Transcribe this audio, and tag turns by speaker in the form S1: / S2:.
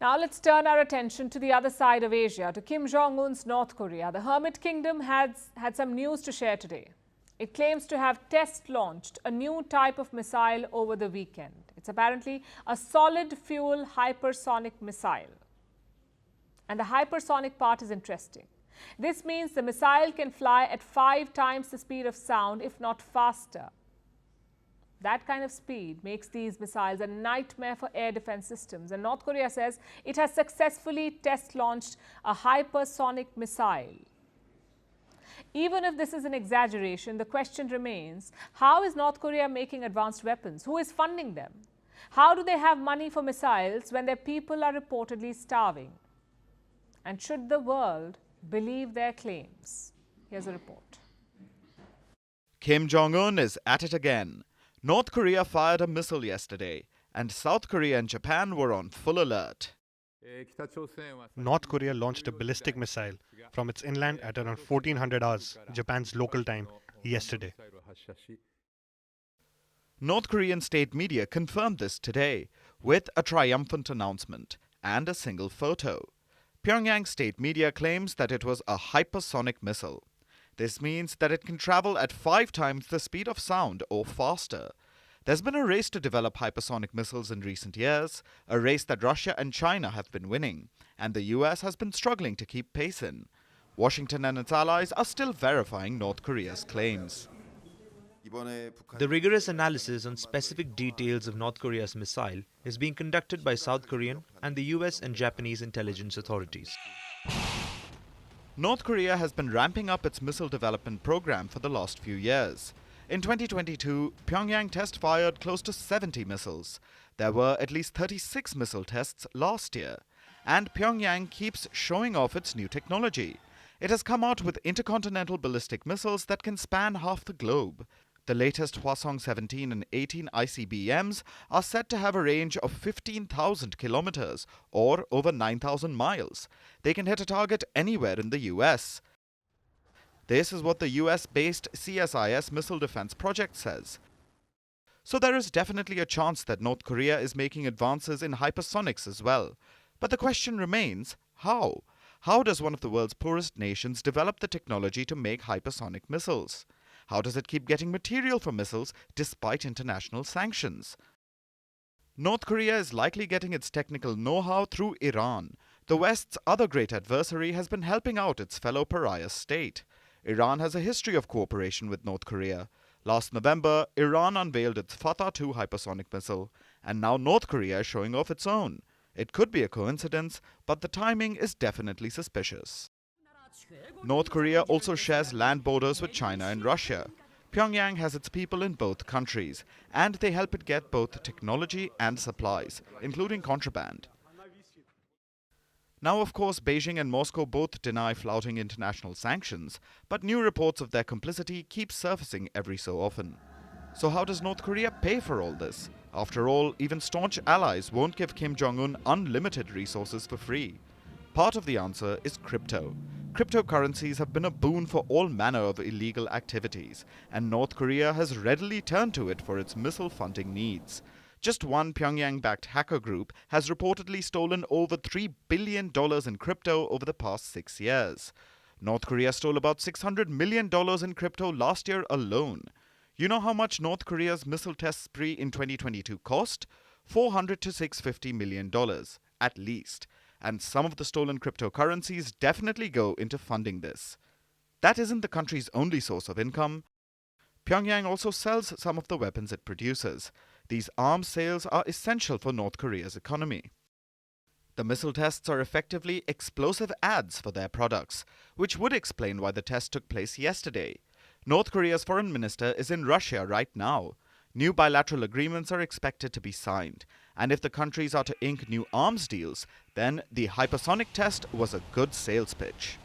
S1: Now let's turn our attention to the other side of Asia, to Kim Jong-un's North Korea. The Hermit Kingdom has had some news to share today. It claims to have test-launched a new type of missile over the weekend. It's apparently a solid-fuel hypersonic missile. And the hypersonic part is interesting. This means the missile can fly at 5 times the speed of sound, if not faster. That kind of speed makes these missiles a nightmare for air defense systems. And North Korea says it has successfully test-launched a hypersonic missile. Even if this is an exaggeration, the question remains, how is North Korea making advanced weapons? Who is funding them? How do they have money for missiles when their people are reportedly starving? And should the world believe their claims? Here's a report.
S2: Kim Jong-un is at it again. North Korea fired a missile yesterday, and South Korea and Japan were on full alert.
S3: North Korea launched a ballistic missile from its inland at around 1400 hours, Japan's local time, yesterday.
S2: North Korean state media confirmed this today with a triumphant announcement and a single photo. Pyongyang state media claims that it was a hypersonic missile. This means that it can travel at 5 times the speed of sound or faster. There's been a race to develop hypersonic missiles in recent years, a race that Russia and China have been winning, and the US has been struggling to keep pace in. Washington and its allies are still verifying North Korea's claims.
S4: The rigorous analysis on specific details of North Korea's missile is being conducted by South Korean and the US and Japanese intelligence authorities.
S2: North Korea has been ramping up its missile development program for the last few years. In 2022, Pyongyang test-fired close to 70 missiles. There were at least 36 missile tests last year. And Pyongyang keeps showing off its new technology. It has come out with intercontinental ballistic missiles that can span half the globe. The latest Hwasong 17 and 18 ICBMs are said to have a range of 15,000 kilometers or over 9,000 miles. They can hit a target anywhere in the US. This is what the US-based CSIS missile defense project says. So there is definitely a chance that North Korea is making advances in hypersonics as well. But the question remains, how? How does one of the world's poorest nations develop the technology to make hypersonic missiles? How does it keep getting material for missiles despite international sanctions? North Korea is likely getting its technical know-how through Iran. The West's other great adversary has been helping out its fellow pariah state. Iran has a history of cooperation with North Korea. Last November, Iran unveiled its Fatah-2 hypersonic missile, and now North Korea is showing off its own. It could be a coincidence, but the timing is definitely suspicious. North Korea also shares land borders with China and Russia. Pyongyang has its people in both countries, and they help it get both technology and supplies, including contraband. Now, of course, Beijing and Moscow both deny flouting international sanctions, but new reports of their complicity keep surfacing every so often. So how does North Korea pay for all this? After all, even staunch allies won't give Kim Jong-un unlimited resources for free. Part of the answer is crypto. Cryptocurrencies have been a boon for all manner of illegal activities, and North Korea has readily turned to it for its missile funding needs. Just one Pyongyang-backed hacker group has reportedly stolen over $3 billion in crypto over the past 6 years. North Korea stole about $600 million in crypto last year alone. You know how much North Korea's missile test spree in 2022 cost? $400 to $650 million, at least. And some of the stolen cryptocurrencies definitely go into funding this. That isn't the country's only source of income. Pyongyang also sells some of the weapons it produces. These arms sales are essential for North Korea's economy. The missile tests are effectively explosive ads for their products, which would explain why the test took place yesterday. North Korea's foreign minister is in Russia right now. New bilateral agreements are expected to be signed, and if the countries are to ink new arms deals, then the hypersonic test was a good sales pitch.